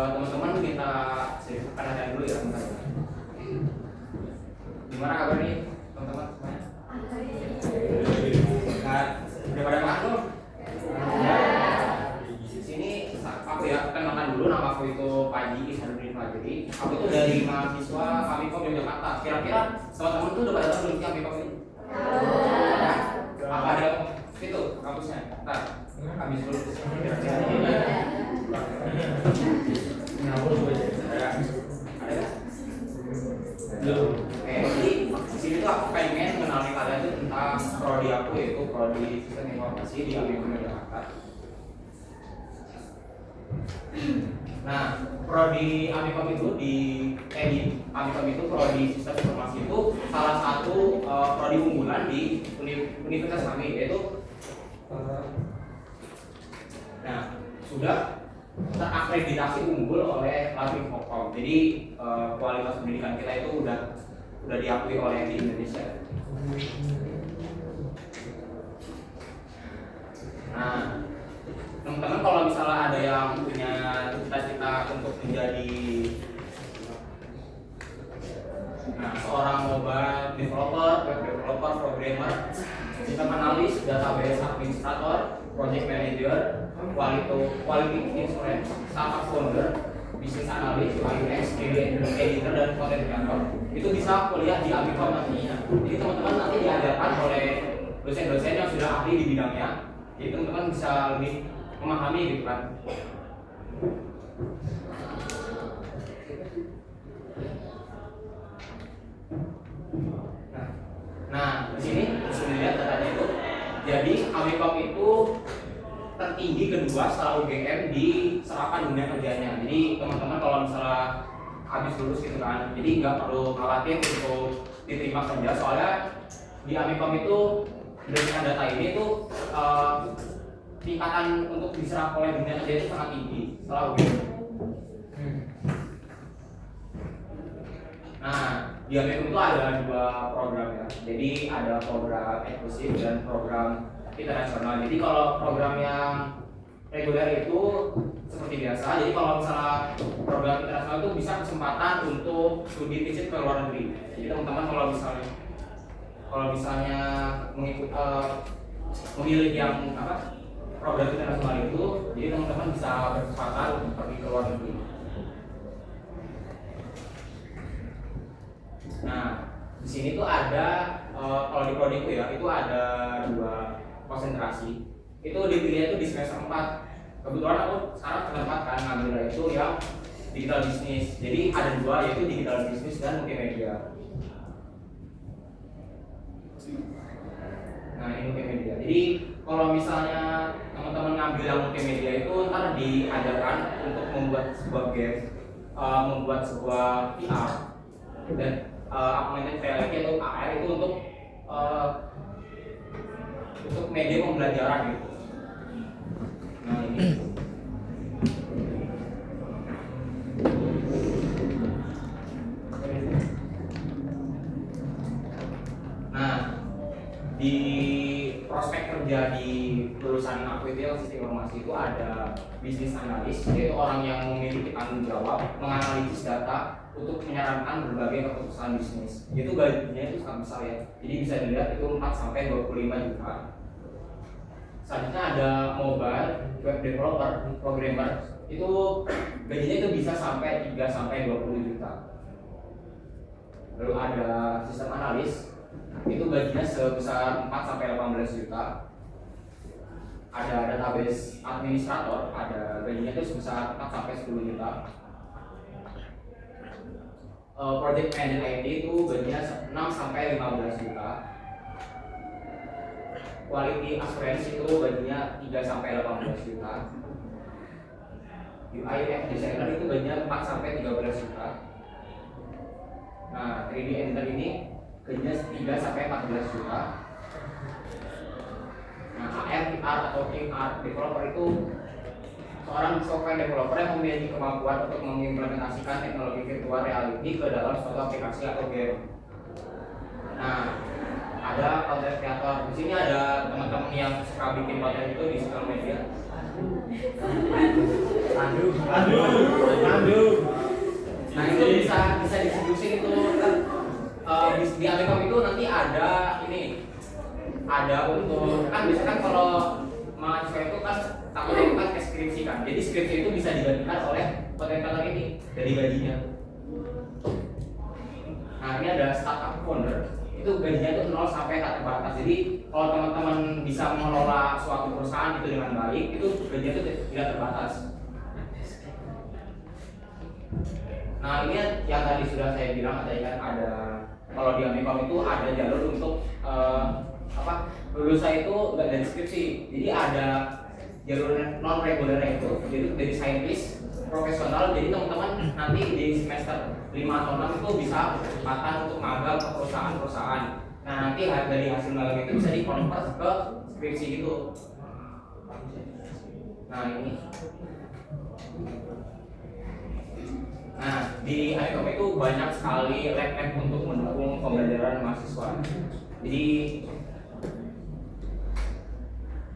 teman-teman kita sedikit perhatian dulu ya teman-teman. Gimana kabar nih teman-teman semuanya? Nah, udah pada makan belum? Ya. Di sini aku ya kenalkan dulu, nama aku itu Panji Ishanuddin Fajri. Aku itu dari mahasiswa Amikom Yogyakarta. Kira-kira teman-teman tuh udah pada tahu belum sih Amikom ini? Apa ada itu kampusnya? Ntar habis dulu. Oke, jadi di sini tuh aku pengen mengenalin kalian tuh tentang prodi aku, yaitu prodi Sistem Informasi di Amikom Yogyakarta. Nah, prodi Amikom itu Amikom itu prodi Sistem Informasi itu salah satu prodi unggulan di universitas kami, yaitu sudah terakreditasi unggul oleh Labkrim. Jadi kualitas pendidikan kita itu udah diakui oleh di Indonesia. Nah, teman-teman kalau misalnya ada yang punya cita-cita untuk menjadi seorang mobile developer, web developer, programmer, sistem analis, database administrator, project manager, quality assurance, startup founder, business analyst, UX, editor, dan content creator, itu bisa kuliah di Amikom nantinya. Jadi teman-teman nanti diajarkan oleh dosen-dosen yang sudah ahli di bidangnya. Jadi teman-teman bisa lebih memahami gitu kan. Nah, di sini bisa dilihat datanya itu. Jadi Amikom itu tertinggi kedua setelah UGM di serapan dunia kerjanya. Jadi teman-teman kalau misalnya habis lulus gitu kan, jadi nggak perlu khawatir untuk diterima kerja, soalnya di Amikom itu berdasarkan data ini tuh tingkatan untuk diserap oleh dunia kerja itu sangat tinggi setelah UGM. Nah, di Amikom itu ada dua program ya. Jadi ada program eksklusif dan program internasional. Jadi kalau program yang reguler itu seperti biasa. Jadi kalau misalnya program internasional itu bisa kesempatan untuk studi visit ke luar negeri. Jadi teman-teman kalau misalnya mengikuti memilih yang program internasional itu, jadi teman-teman bisa berkesempatan untuk pergi ke luar negeri. Nah, di sini tuh ada kalau di prodi itu ya, itu ada dua konsentrasi. Itu dipilih itu di semester 4. Kebetulan aku sekarang semester 4 kan ngambil itu yang digital business. Jadi ada dua, yaitu digital business dan multimedia. Nah, ini multimedia. Jadi kalau misalnya teman-teman ngambil yang multimedia itu ntar diajarkan untuk membuat sebuah game, membuat sebuah VR dan augmented reality atau AR itu untuk media pembelajaran gitu. Nah ini. Nah, di prospek kerja di lulusan aku itu yang sistem informasi itu ada bisnis analis, yaitu orang yang memiliki tanggung jawab menganalisis data untuk menyarankan berbagai keputusan bisnis. Itu gajinya itu sangat besar ya. Jadi bisa dilihat itu 4 sampai 25 juta. Selanjutnya ada mobile web developer, programmer. Itu gajinya itu bisa sampai 3 sampai 20 juta. Lalu ada sistem analis. Itu gajinya sebesar 4 sampai 18 juta. Ada database administrator, ada gajinya itu sebesar 4 sampai 10 juta. Project manager IT itu gajinya 6 sampai 15 juta. Quality assurance itu gajinya 3 sampai 18 juta. UI UX designer itu gajinya 4 sampai 13 juta. Nah, 3D editor ini gajinya 3 sampai 14 juta. Nah, AR, VR atau AR developer itu seorang software developer yang memiliki kemampuan untuk mengimplementasikan teknologi virtual reality ke dalam suatu aplikasi atau game. Nah, ada content creator. Di sini ada teman-teman yang suka bikin konten itu di sosial media. Aduh. Nah itu bisa distribusi itu kan di Amikom itu nanti ada untuk kan biasanya kan kalau mahasiswa itu kan takutnya itu kan skripsi kan, jadi skripsi itu bisa digantikan oleh potensial ini dari gajinya. Nah ini ada startup founder, itu gajinya itu 0 sampai tak terbatas. Jadi kalau teman-teman bisa mengelola suatu perusahaan itu dengan baik, itu gajinya itu tidak terbatas. Nah ini yang tadi sudah saya bilang, tadi kan ada kalau di Amikom itu ada jalur untuk lulusan itu nggak dari skripsi, jadi ada jalur non reguler itu, jadi dari saintis profesional. Jadi teman-teman nanti di semester 5 atau 6 itu bisa kesempatan untuk magang ke perusahaan-perusahaan. Nah nanti dari hasil magang itu bisa dikonvert ke skripsi gitu. Nah ini. Nah di Amikom itu banyak sekali lab untuk mendukung pembelajaran mahasiswa. Jadi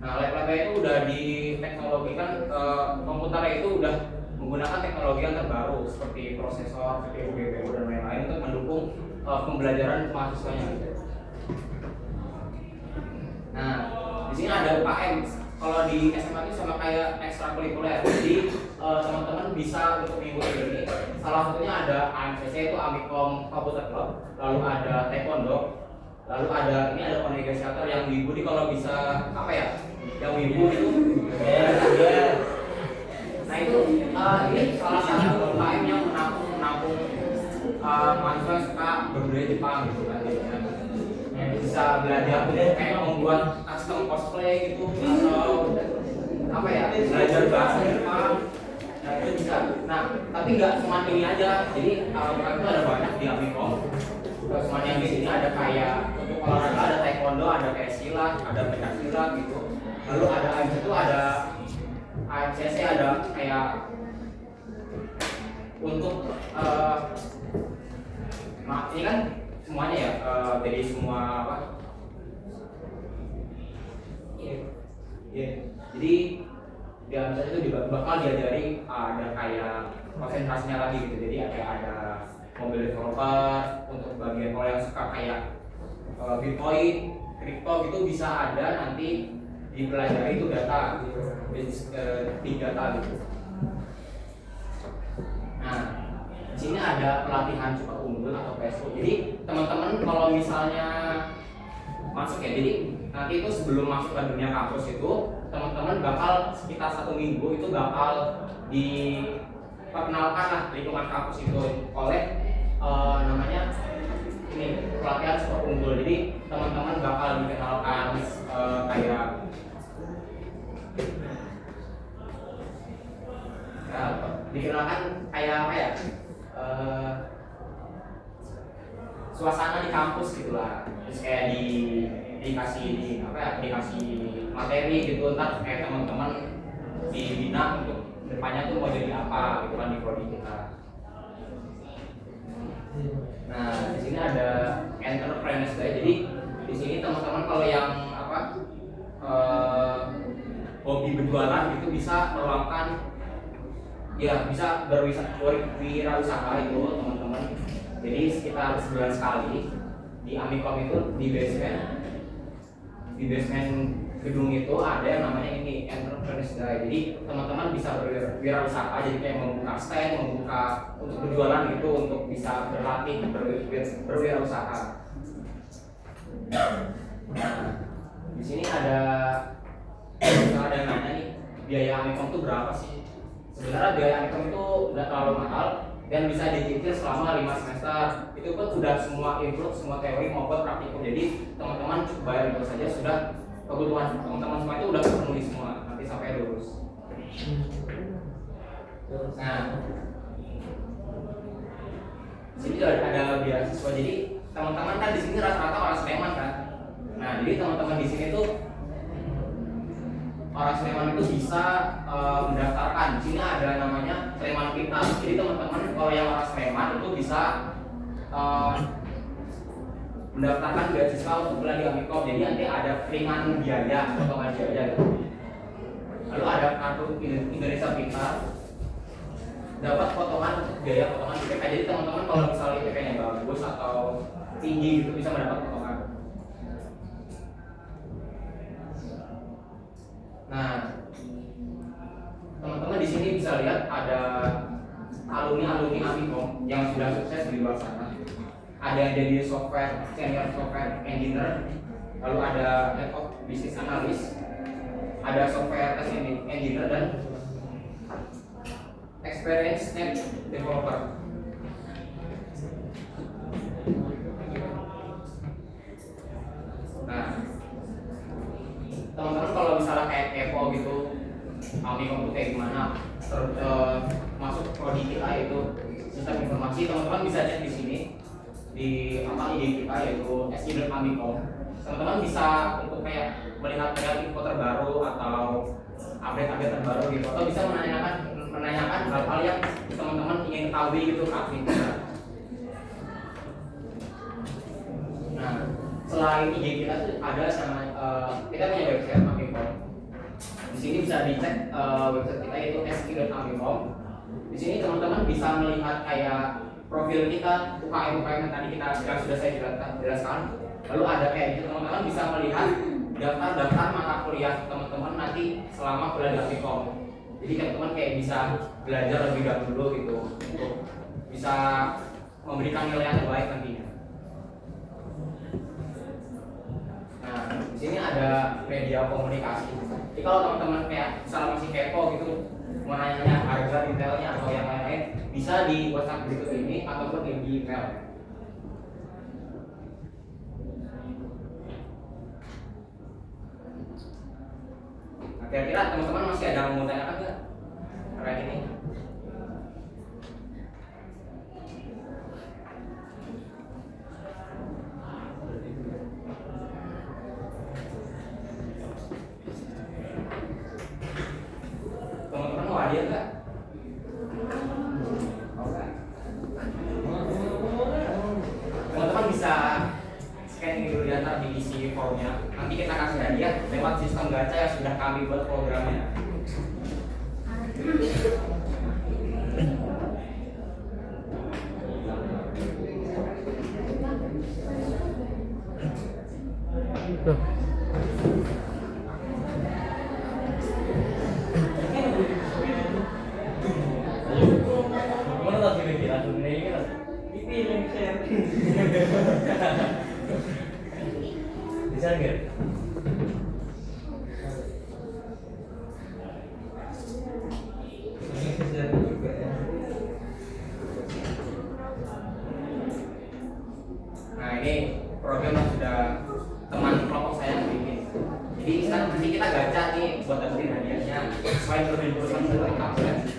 lab-labnya itu udah diteknologikan, komputernya itu udah menggunakan teknologi yang terbaru seperti prosesor, CPU, GPU dan lain-lain untuk mendukung pembelajaran mahasiswanya. Nah, di sini ada UKM. Kalau di SMA itu sama kayak ekstrakurikuler. Jadi teman-teman bisa untuk mengikuti ini. Salah satunya ada AMCC itu Amikom Computer Club, lalu ada Taekwondo, lalu ada Onega Theater yang wibu nih, kalau bisa yang wibu itu nah itu ini salah satu UKM yang menampung mahasiswa yang suka berbudaya Jepang gitu kan, bisa belajar kayak membuat custom cosplay gitu atau belajar bahasa Jepang. Nah itu bisa. Nah tapi nggak cuma ini aja, jadi UKM itu ada banyak di Amikom. Semuanya di sini ada kayak untuk olahraga, ada taekwondo, ada kayak silat, ada pencaksilat gitu. Lalu ada AMC itu ada AMCC, ada kayak untuk ini kan semuanya ya dari semua jadi di AMC itu juga bakal diajari ada kayak konsentrasinya lagi gitu. Jadi ada mobil developer untuk bagian kalau yang suka kayak Bitcoin, kripto gitu bisa ada nanti dipelajari itu data, big data gitu. Nah, di sini ada pelatihan super unggul atau PSU. Jadi teman-teman kalau misalnya masuk ya, jadi nanti itu sebelum masuk ke dunia kampus itu teman-teman bakal sekitar 1 minggu itu bakal diperkenalkan lah lingkungan kampus itu oleh namanya ini pelatihan super unggul. Jadi teman-teman bakal dikenalkan kayak suasana di kampus gitulah. Terus kayak dikasih materi gitu, ntar kayak teman-teman dibina untuk depannya tuh mau jadi apa gitu kan di prodi kita. Nah, di sini ada entrepreneurs guys. Jadi di sini teman-teman kalau yang hobi berjualan itu bisa meluangkan bisa berwirausaha itu teman-teman. Jadi sekitar sebulan sekali di Amikom itu di basement gedung itu ada yang namanya ini entrepreneurs guys. Jadi teman-teman bisa berwirausaha, jadi kayak membuka stand, membuka untuk berjualan gitu, untuk bisa berlatih berwirausaha. Nah, di sini ada yang nanya nih, biaya Amikom itu berapa sih? Sebenarnya biaya Amikom itu nggak terlalu mahal dan bisa dicicil selama 5 semester. Itu pun sudah semua include, semua teori maupun praktikum. Jadi teman-teman cukup bayar itu saja, sudah kebutuhan teman-teman semua itu udah terpenuhi semua nanti sampai lulus. Nah, sini juga ada beasiswa. Jadi teman-teman kan di sini rata-rata orang Sleman kan. Nah, jadi teman-teman di sini tuh orang Sleman itu bisa mendaftarkan. Di sini ada namanya Sleman Pintar. Jadi teman-teman kalau yang orang Sleman itu bisa mendaftarkan beasiswa untuk kuliah di Amikom. Jadi nanti ada keringanan biaya, potongan biaya gitu. Lalu ada kartu Indonesia Pintar dapat potongan untuk biaya potongan IPK. Jadi teman-teman kalau misalnya IPK-nya bagus atau tinggi gitu bisa mendapat potongan. Nah, teman-teman di sini bisa lihat ada alumni Amikom yang sudah sukses di luar sana. Ada yang jadi senior software engineer, lalu ada head of business analyst, ada software test engineer dan experience net developer. Nah, teman-teman kalau misalnya kayak kepo gitu, Amikom itu kayak gimana, masuk prodi kita yaitu sistem informasi, teman-teman bisa cek di sini di IG kita yaitu si.amikom. Teman-teman bisa untuk kayak melihat info terbaru atau update terbaru gitu, atau bisa menanyakan hal-hal yang teman-teman ingin ketahui gitu ke admin kita. Nah, selain IG kita tuh ada sama kita punya website Amikom. Di sini bisa dicek website kita yaitu si.amikom. Di sini teman-teman bisa melihat kayak profil kita, UKM yang tadi yang sudah saya jelaskan. Lalu ada kayak gitu, teman-teman bisa melihat daftar mata kuliah teman-teman nanti selama kuliah di Amikom. Jadi teman-teman kayak bisa belajar lebih dahulu gitu untuk bisa memberikan nilai yang terbaik nantinya. Nah, di sini ada media komunikasi. Jadi kalau teman-teman kayak misalnya masih kepo gitu, mau nanya harga detailnya atau yang lain-lain, bisa di WhatsApp berikut ini ataupun di email. Nah, kira-kira teman-teman masih ada yang mau tanyakan nggak terkait ini? Teman-teman mau hadiah nggak? Teman-teman bisa scanning dulu data di isi formnya. Nanti kita kasih hadiah lewat sistem gacha yang sudah kami buat programnya. Bisa nggak? Nah, ini program yang sudah teman kelompok saya yang bikin. Jadi nanti kita gacha nih buat dapetin hadiahnya. Selain lebih berusaha dari kampus.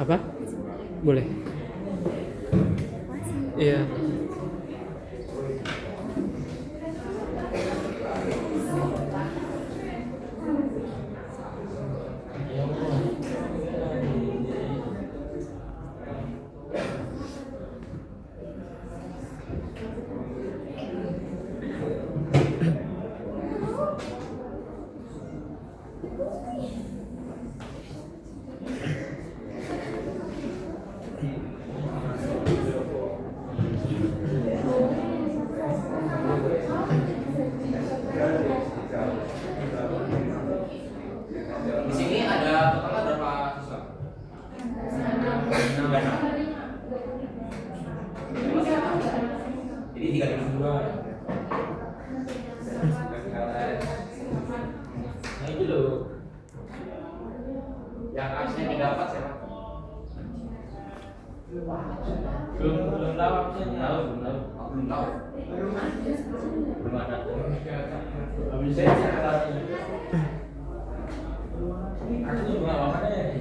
Apa? Boleh. Iya. Ini 352. Nah itu loh. Yang absennya didapat siapa? Belum tahu absennya. Belum tahu. Belum ada. Habis saya kelasnya. Aku tuh nggak apa deh.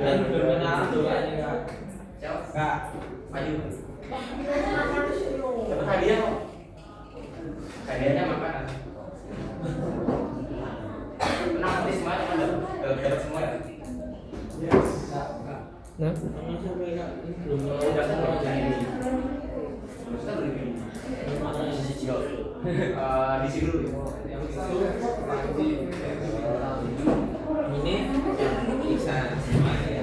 Dan bermenang tuh aja Kak, maju. Dapat hadiah kok. Hadiahnya makanan. Menang nanti semuanya kan dapat semua ya. Nah, Sama siapa ya kak? Ini belum Udah semua jadi. ini. Terus kan beli ini. Mana yang sisi cil? Di sini dulu. Ini bisa semuanya.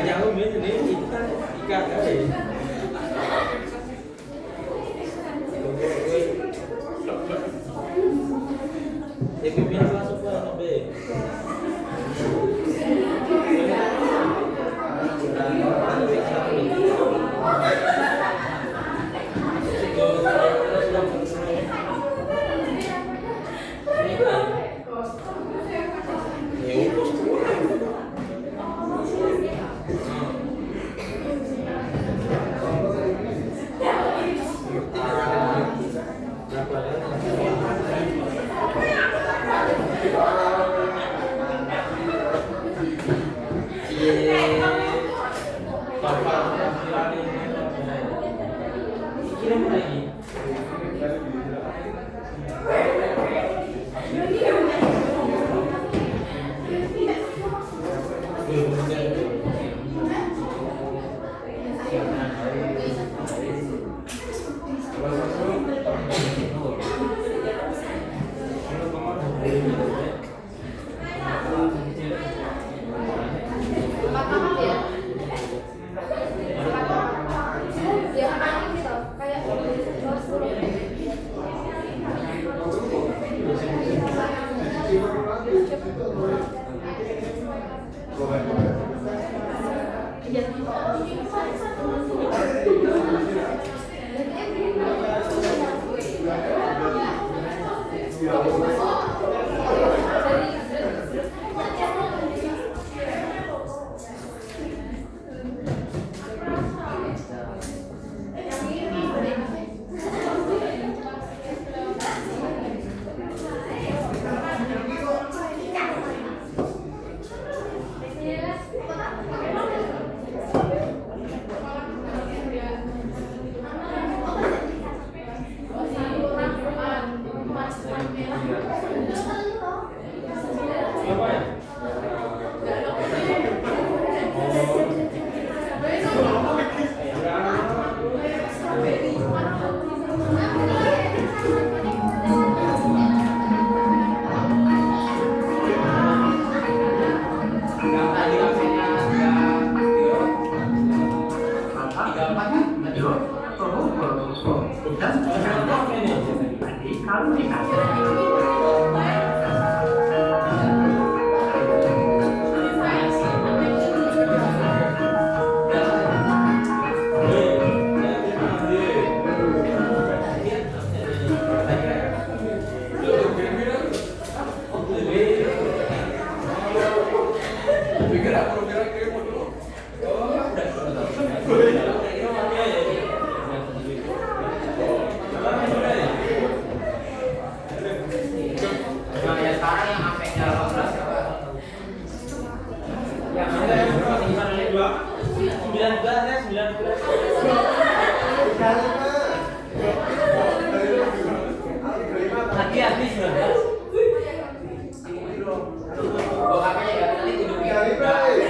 Jauh ini kita ikat aja. Tapi biar masuk ke nabe. Iya. Nah, ya sekarang yang aspeknya 18 siapa? Yang ada yang berapa tinggal lagi 19 ya, 19. Hati-hati 19. Oh, apanya ya? Nanti hidupnya udah.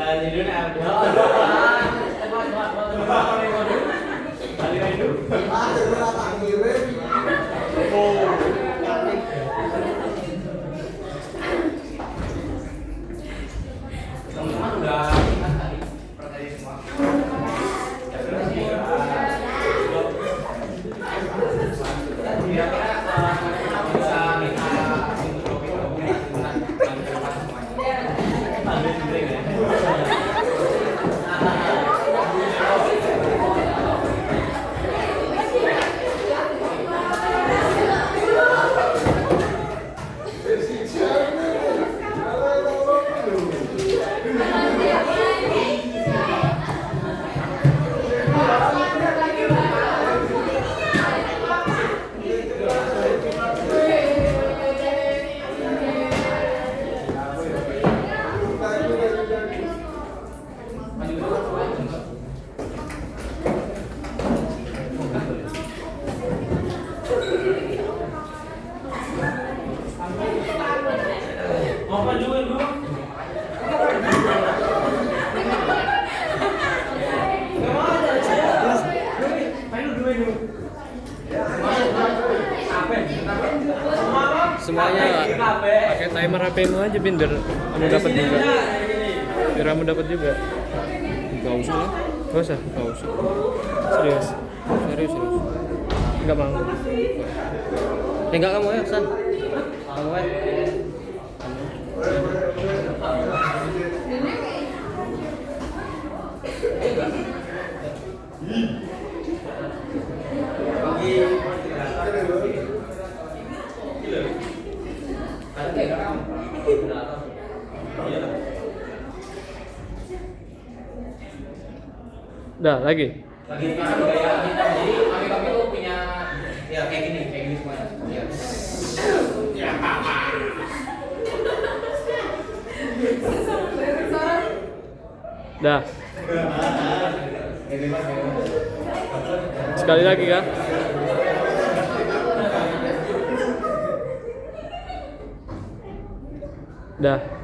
Judulnya apa? Teman-teman udah ingat tadi pertanyaan semua. Kira-kira bisa kita Mau majuin dulu. Semuanya pakai timer HP-mu aja biar kamu dapat juga. Biar kamu dapat juga. Gak usah lah. Gak usah. Serius. Serius. Enggak mau. Enggak kamu ya, San. Kamu ya. Dah, lagi. lagi sekarang gaya kita, jadi kami tuh punya ya kayak gini semuanya. Ya. Dah. Sekali lagi kah? Dah.